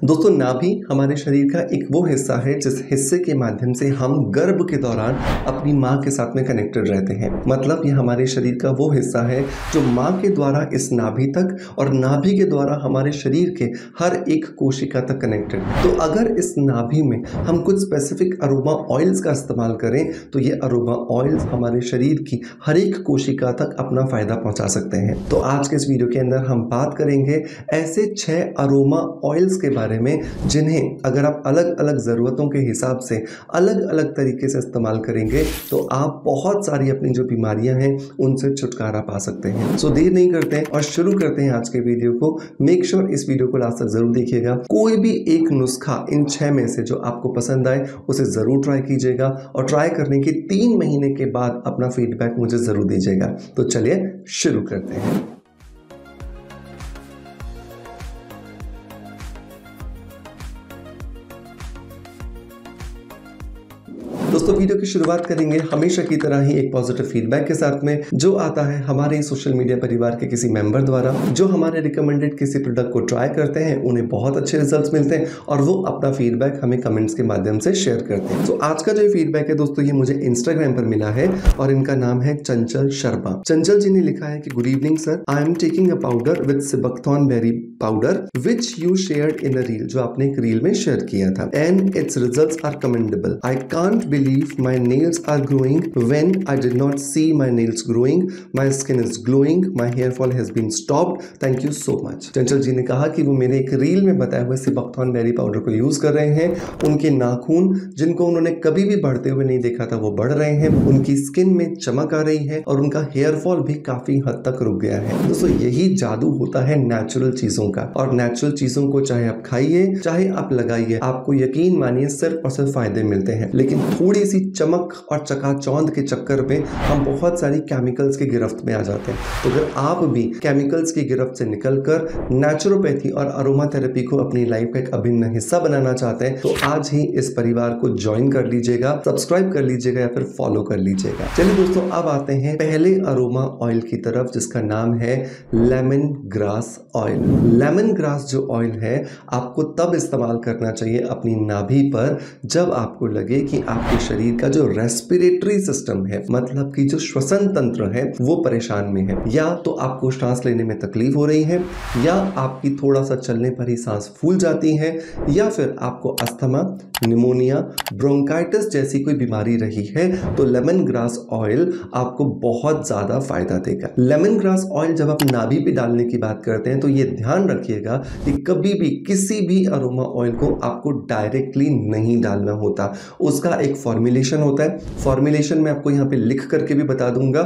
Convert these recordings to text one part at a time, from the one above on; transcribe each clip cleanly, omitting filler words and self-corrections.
दोस्तों नाभि हमारे शरीर का एक वो हिस्सा है जिस हिस्से के माध्यम से हम गर्भ के दौरान अपनी माँ के साथ में कनेक्टेड रहते हैं। मतलब ये हमारे शरीर का वो हिस्सा है जो माँ के द्वारा इस नाभि तक और नाभि के द्वारा हमारे शरीर के हर एक कोशिका तक कनेक्टेड है। तो अगर इस नाभि में हम कुछ स्पेसिफिक अरोमा ऑयल्स का इस्तेमाल करें तो ये अरोमा ऑयल्स हमारे शरीर की हर एक कोशिका तक अपना फायदा पहुंचा सकते हैं। तो आज के इस वीडियो के अंदर हम बात करेंगे ऐसे 6 अरोमा ऑयल्स के बारे में जिन्हें अगर आप अलग अलग ज़रूरतों के हिसाब से अलग अलग तरीके से इस्तेमाल करेंगे तो आप बहुत सारी अपनी जो बीमारियां हैं उनसे छुटकारा पा सकते हैं। सो देर नहीं करते हैं और शुरू करते हैं आज के वीडियो को। मेक श्योर इस वीडियो को लास्ट तक जरूर देखिएगा। कोई भी एक नुस्खा इन 6 में से जो आपको पसंद आए उसे ज़रूर ट्राई कीजिएगा और ट्राई करने के 3 महीने के बाद अपना फीडबैक मुझे ज़रूर दीजिएगा। तो चलिए शुरू करते हैं। दोस्तों वीडियो की शुरुआत करेंगे हमेशा की तरह ही एक पॉजिटिव फीडबैक के साथ में जो आता है हमारे सोशल मीडिया परिवार के किसी मेंबर द्वारा जो हमारे रिकमेंडेड किसी प्रोडक्ट को ट्राई करते हैं, उन्हें बहुत अच्छे रिजल्ट्स मिलते हैं और वो अपना फीडबैक हमें कमेंट्स के माध्यम से शेयर करते हैं। तो आज का जो फीडबैक है दोस्तों ये मुझे इंस्टाग्राम पर मिला है और इनका नाम है चंचल शर्मा। चंचल जी ने लिखा है कि good evening sir, I am taking a powder with sea buckthorn berry powder which you shared in a reel, जो आपने एक रील में शेयर किया था, and its results are commendable. I can't believe my nails are growing when I did not see my nails growing. My skin is glowing. My hair fall has been stopped. Thank you so much. चंचल जी ने कहा कि वो मेरे एक reel में बताए हुए सिबकथॉर्न berry powder को यूज कर रहे हैं। उनके नाखून जिनको उन्होंने कभी भी बढ़ते हुए नहीं देखा था वो बढ़ रहे हैं, उनकी स्किन में चमक आ रही है और उनका हेयर फॉल भी काफी हद तक रुक गया है। दोस्तों यही जादू होता है नेचुरल चीजों का, और नेचुरल चीजों को चाहे आप खाइए चाहे आप लगाइए, आपको यकीन मानिए सिर्फ और सिर्फ फायदे मिलते हैं। लेकिन थोड़ी सी चमक और चकाचौंध के चक्कर में हम बहुत सारी केमिकल्स की गिरफ्त में आ जाते हैं। तो अगर आप भी केमिकल्स की गिरफ्त से निकलकर नेचुरोपैथी और अरोमा थेरेपी को अपनी लाइफ का एक अभिन्न हिस्सा बनाना चाहते हैं तो आज ही इस परिवार को ज्वाइन कर लीजिएगा, सब्सक्राइब कर लीजिएगा या फिर फॉलो कर लीजिएगा। चलिए दोस्तों अब आते हैं पहले अरोमा ऑयल की तरफ जिसका नाम है lemon grass oil. Lemon grass जो ऑयल है आपको तब इस्तेमाल करना चाहिए अपनी नाभि पर जब आपको लगे कि आपके शरीर का जो रेस्पिरेटरी सिस्टम है, मतलब कि जो श्वसन तंत्र है वो परेशान में है, या तो आपको सांस लेने में तकलीफ हो रही है, या आपकी थोड़ा सा चलने पर ही सांस फूल जाती है, या फिर आपको अस्थमा, निमोनिया, ब्रोंकाइटिस जैसी कोई बीमारी रही है तो लेमन ग्रास ऑयल आपको बहुत ज्यादा फायदा देगा। लेमन ग्रास ऑयल जब आप नाभि पे डालने की बात करते हैं तो ये ध्यान रखिएगा कि कभी भी किसी भी अरोमा ऑयल को आपको डायरेक्टली नहीं डालना होता, उसका एक फॉर्मुलेशन होता है। फॉर्मुलेशन में आपको यहाँ पे लिख करके भी बता दूंगा।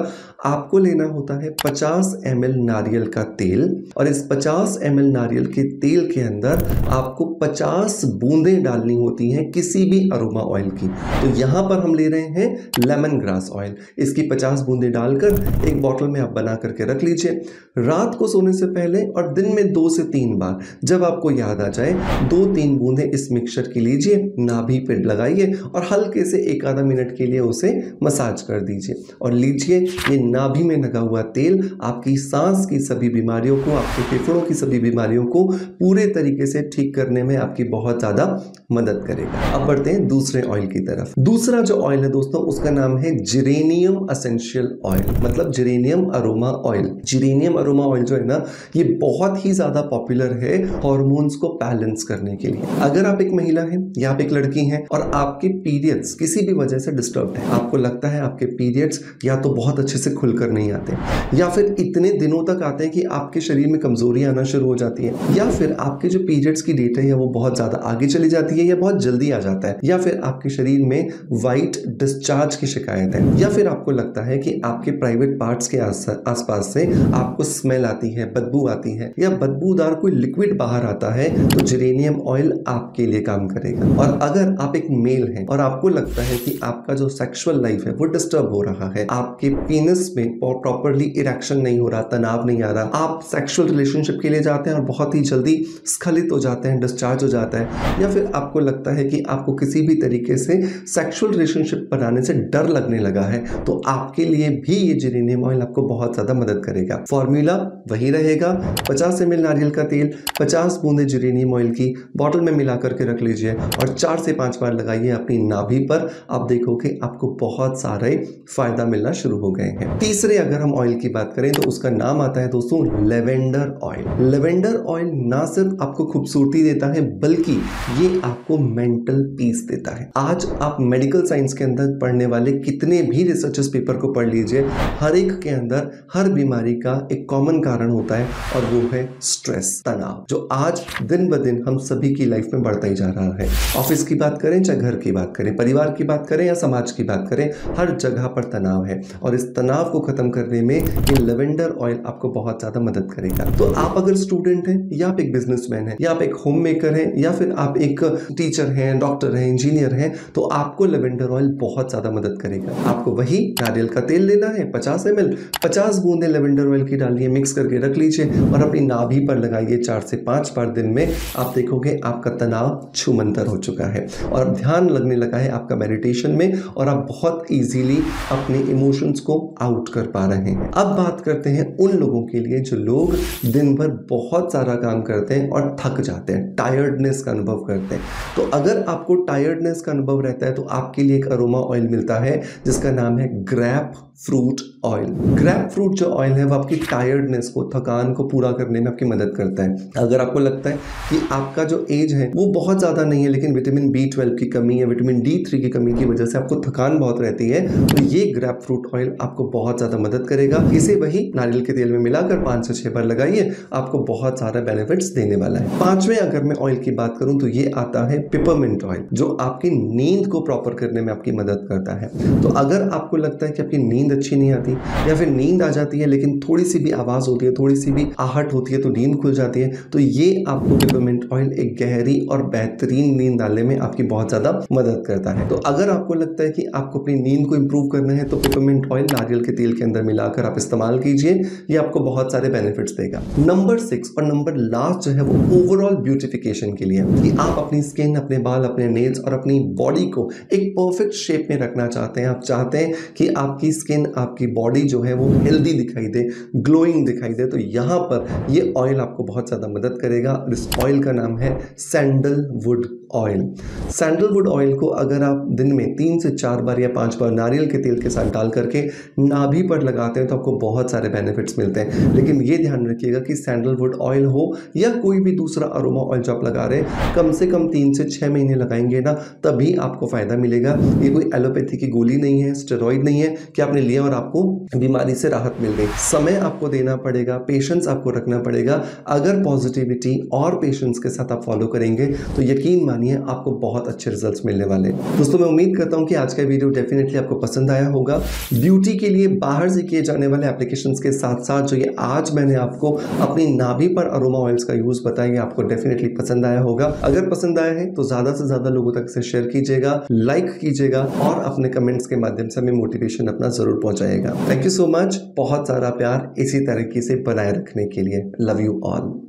आपको लेना होता है 50 ml नारियल का तेल और इस 50 ml नारियल के तेल के अंदर आपको 50 बूंदें डालनी होती हैं किसी भी अरोमा ऑयल की। तो यहाँ पर हम ले रहे हैं लेमन ग्रास ऑयल। इसकी 50 बूंदें डालकर एक बॉटल में आप बना करके रख लीजिए। रात को सोने से पहले और दिन में 2 से 3 बार जब आपको याद आ जाए 2-3 बूंदें इस मिक्सचर की लीजिए, नाभि पे लगाइए और हल्के से 1 आधा मिनट के लिए उसे मसाज कर दीजिए और लीजिए ये नाभि में लगा हुआ तेल आपकी सांस की सभी बीमारियों को, आपके फेफड़ों की सभी बीमारियों को पूरे तरीके से ठीक करने में आपकी बहुत ज्यादा मदद करेगा। अब बढ़ते हैं दूसरे ऑयल की तरफ। दूसरा जो ऑयल है दोस्तों उसका नाम है जिरेनियम एसेंशियल ऑयल, मतलब geranium aroma oil. Geranium aroma oil जो है ना ये बहुत ही ज्यादा पॉपुलर है हार्मोन्स को बैलेंस करने के लिए। अगर आप एक महिला हैं या आप एक लड़की हैं और आपके पीरियड्स किसी भी वजह से डिस्टर्ब है, आपको लगता है आपके पीरियड्स या तो बहुत अच्छे से खुलकर नहीं आते या फिर इतने दिनों तक आते हैं कि आपके शरीर में कमजोरी आना शुरू हो जाती है, या फिर आपके जो पीरियड्स की डेट है या वो बहुत ज्यादा आगे चली जाती है या बहुत जल्दी आ जाता है, या फिर आपके शरीर में वाइट डिस्चार्ज की शिकायत है, या फिर आपको लगता है कि आपके प्राइवेट पार्ट्स के आसपास से आपको स्मेल आती है, बदबू आती है या बदबूदार कोई लिक्विड बाहर आता है, तो जिरेनियम ऑयल आपके लिए काम करेगा। और अगर आप एक मेल हैं और आपको लगता लगता है कि आपका जो सेक्सुअल लाइफ है वो डिस्टर्ब हो रहा है, आपके पीनस में प्रॉपरली इरेक्शन नहीं हो रहा, तनाव नहीं आ रहा, आप सेक्सुअल रिलेशनशिप के लिए जाते हैं और बहुत ही जल्दी स्खलित हो जाते हैं, डिस्चार्ज हो जाता है, या फिर आपको लगता है कि आपको किसी भी तरीके से सेक्सुअल रिलेशनशिप बनाने से डर लगने लगा है, तो आपके लिए भी ये जेरेनियम ऑयल आपको बहुत ज्यादा मदद करेगा। फॉर्मूला वही रहेगा, 50 ml नारियल का तेल, 50 बूंदे जेरेनियम ऑयल की बॉटल में मिला करके रख लीजिए और 4 से 5 बार लगाइए अपनी नाभि पर। आप देखोगे आपको बहुत सारे फायदा मिलना शुरू हो गए हैं। तीसरे अगर हम ऑयल की बात करें तो उसका नाम आता है दोस्तों लेवेंडर ऑयल। लेवेंडर ऑयल ना सिर्फ आपको खूबसूरती देता है बल्कि ये आपको मेंटल पीस देता है। आज आप मेडिकल साइंस के अंदर पढ़ने वाले कितने भी रिसर्चर्स पेपर को पढ़ लीजिए, हर एक के अंदर हर बीमारी का एक कॉमन कारण होता है और वो है स्ट्रेस, तनाव, जो आज दिन ब दिन हम सभी की लाइफ में बढ़ता ही जा रहा है। ऑफिस की बात करें, चाहे घर की बात करें, परिवार की बात करें या समाज की बात करें, हर जगह पर तनाव है और इस तनाव को खत्म करने में ये लेवेंडर ऑयल आपको बहुत ज्यादा मदद करेगा। तो आप अगर स्टूडेंट हैं या आप एक बिजनेसमैन हैं या आप एक होम मेकर हैं या फिर आप एक टीचर हैं, डॉक्टर हैं, इंजीनियर हैं, तो आपको लेवेंडर ऑयल बहुत ज्यादा मदद करेगा। आपको वही नारियल का तेल लेना है 50 ml, 50 बूंदे लेवेंडर ऑयल की डालिए, मिक्स करके रख लीजिए और अपनी नाभि पर लगाइए 4 से 5 बार दिन में। आप देखोगे आपका तनाव छूमंतर हो चुका है और ध्यान लगने लगा है आपका मेडिटेशन में और आप बहुत इजीली अपने इमोशंस को आउट कर पा रहे हैं। अब बात करते हैं उन लोगों के लिए जो लोग दिन भर बहुत सारा काम करते हैं और थक जाते हैं, टायर्डनेस का अनुभव करते हैं। तो अगर आपको टायर्डनेस का अनुभव रहता है तो आपके लिए एक अरोमा ऑयल मिलता है जिसका नाम है grep fruit oil. Grep fruit जो ऑयल है वो आपकी टायर्डनेस को, थकान को पूरा करने में आपकी मदद करता है। अगर आपको लगता है कि आपका जो एज है वो बहुत ज्यादा नहीं है लेकिन विटामिन B12 की कमी है, विटामिन D3 की कमी की वजह से आपको थकान बहुत रहती है, तो ये ग्रेप फ्रूट ऑयल आपको बहुत ज्यादा मदद करेगा। इसे वही नारियल के तेल में मिलाकर 5 से 6 बार लगाइए, आपको बहुत सारा बेनिफिट्स देने वाला है। पांचवें अगर मैं ऑयल की बात करूं तो ये आता है पिपरमिंट ऑयल, जो आपकी नींद को प्रॉपर करने में आपकी मदद करता है। तो अगर आपको लगता है कि आपकी नींद अच्छी नहीं आती या फिर नींद आ जाती है लेकिन थोड़ी सी भी आवाज होती है, थोड़ी सी भी आहट होती है तो नींद खुल जाती है, तो ये आपको पिपरमिंट ऑयल एक गहरी और बेहतरीन नींद डालने में आपकी बहुत ज्यादा मदद करता है। तो अगर आपको लगता है कि आपको अपनी नींद को इंप्रूव करना है तो पिपरमिंट ऑयल नारियल के तेल के अंदर मिलाकर आप इस्तेमाल कीजिए, ये आपको बहुत सारे बेनिफिट्स देगा। नंबर 6 और नंबर लास्ट जो है वो ओवरऑल ब्यूटिफिकेशन के लिए, कि आप अपनी स्किन, अपने बाल, अपने नेल्स और अपनी बॉडी को एक परफेक्ट शेप में रखना चाहते हैं। आप चाहते हैं कि आपकी स्किन, आपकी बॉडी जो है वो हेल्दी दिखाई दे, ग्लोइंग दिखाई दे, तो यहाँ पर ये ऑयल आपको बहुत ज़्यादा मदद करेगा। और इस ऑयल का नाम है सैंडलवुड ऑयल। सैंडलवुड ऑयल को अगर आप दिन में 3 से 4 बार या 5 बार नारियल के तेल के साथ डाल करके नाभि पर लगाते हैं तो आपको बहुत सारे बेनिफिट्स मिलते हैं। लेकिन ये ध्यान रखिएगा कि सैंडलवुड ऑयल हो या कोई भी दूसरा अरोमा ऑयल जो आप लगा रहे हैं, कम से कम 3 से 6 महीने लगाएंगे ना, तभी आपको फायदा मिलेगा। ये कोई एलोपैथी की गोली नहीं है, स्टेरॉइड नहीं है कि आपने लिया और आपको बीमारी से राहत मिल गई। समय आपको देना पड़ेगा, पेशेंस आपको रखना पड़ेगा। अगर पॉजिटिविटी और पेशेंस के साथ आप फॉलो करेंगे तो यकीन मानिए आपको बहुत अच्छे रिजल्ट्स मिलने वाले। दोस्तों मैं उम्मीद करता हूं कि आज का वीडियो डेफिनेटली आपको पसंद आया होगा। ब्यूटी के लिए बाहर से किए जाने वाले एप्लीकेशंस के साथ साथ जो ये आज मैंने आपको अपनी नाभि पर अरोमा ऑयल्स का यूज बताया, आपको डेफिनेटली पसंद आया होगा। अगर पसंद आया है तो ज्यादा से ज्यादा लोगों तक इसे शेयर कीजिएगा, लाइक कीजिएगा और अपने कमेंट्स के माध्यम से हमें मोटिवेशन अपना जरूर पहुंचाएगा। थैंक यू सो मच, बहुत सारा प्यार इसी तरीके से बनाए रखने के लिए। Love you all.